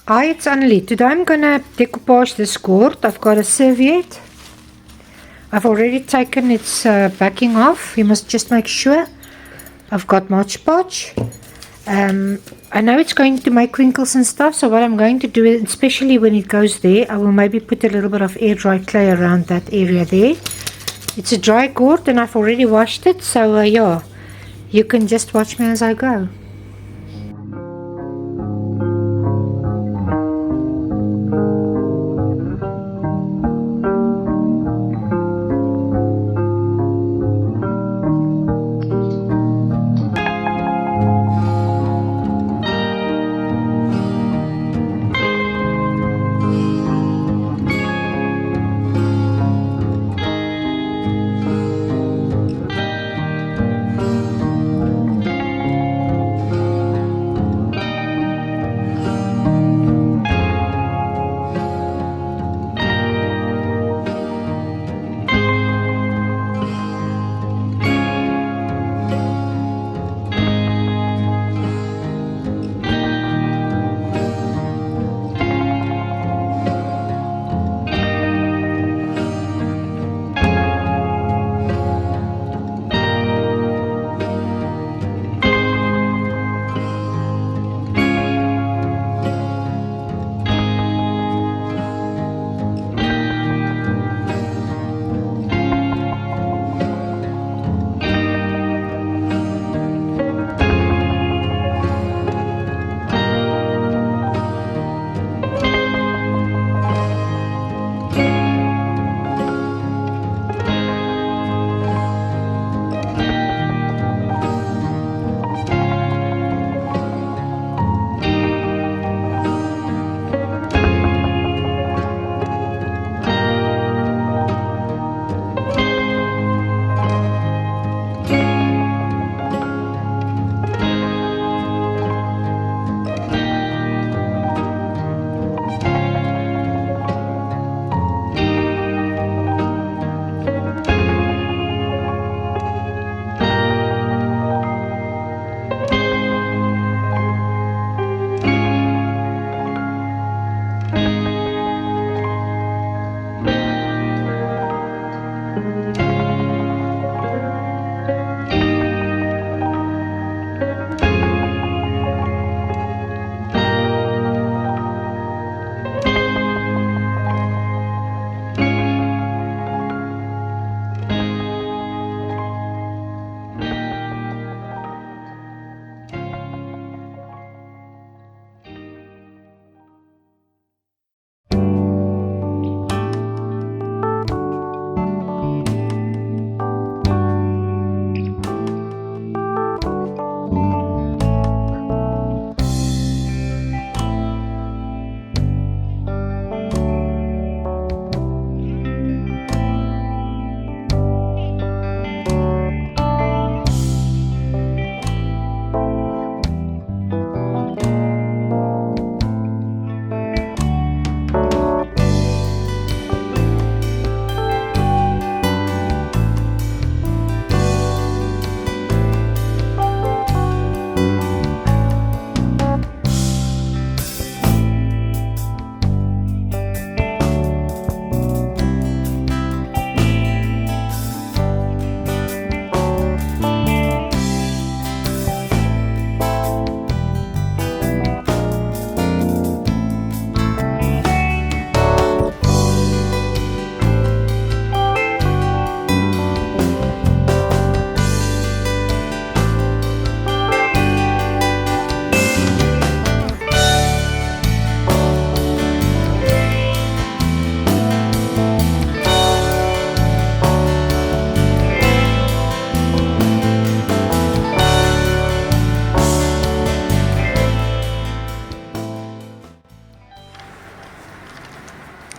Hi, it's Annelie. Today I'm going to decoupage this gourd. I've got a serviette. I've already taken its backing off. You must just make sure. I've got Modge podge. I know it's going to make crinkles and stuff, so what I'm going to do, is, especially when it goes there, I will maybe put a little bit of air dry clay around that area there. It's a dry gourd and I've already washed it, so yeah, you can just watch me as I go.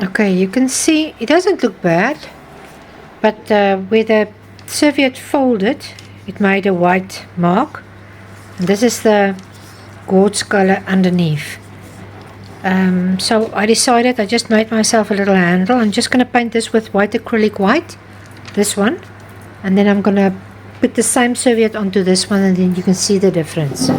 Okay, you can see it doesn't look bad, but where the serviette folded, it made a white mark. And this is the gourd color underneath. So I decided I just made myself a little handle. I'm just going to paint this with white acrylic white, this one, and then I'm going to put the same serviette onto this one, and then you can see the difference.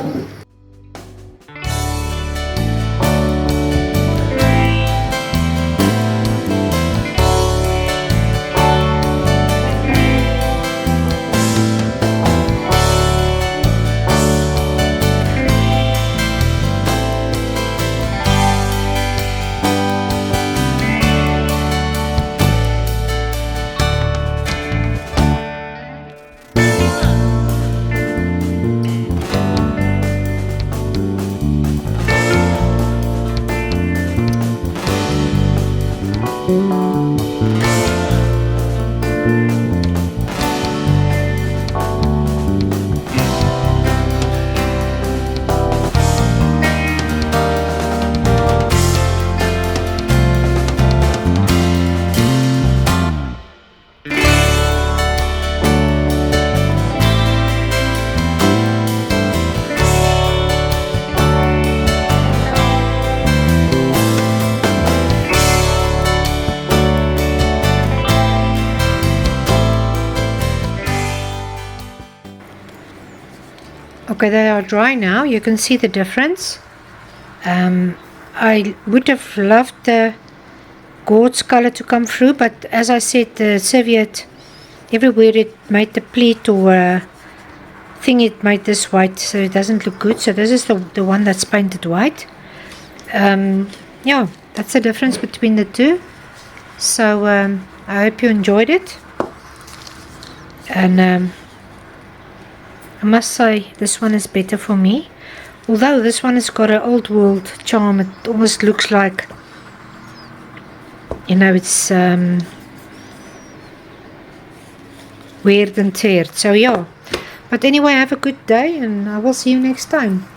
Okay, they are dry now. You can see the difference. I would have loved the gourd color to come through, but as I said, the serviette, everywhere it made the pleat or thing, it made this white, so it doesn't look good. So this is the one that's painted white. Yeah, that's the difference between the two. So I hope you enjoyed it, and I must say this one is better for me, although this one has got an old world charm. It almost looks like, you know, it's weird and teared. So yeah, but anyway, have a good day, and I will see you next time.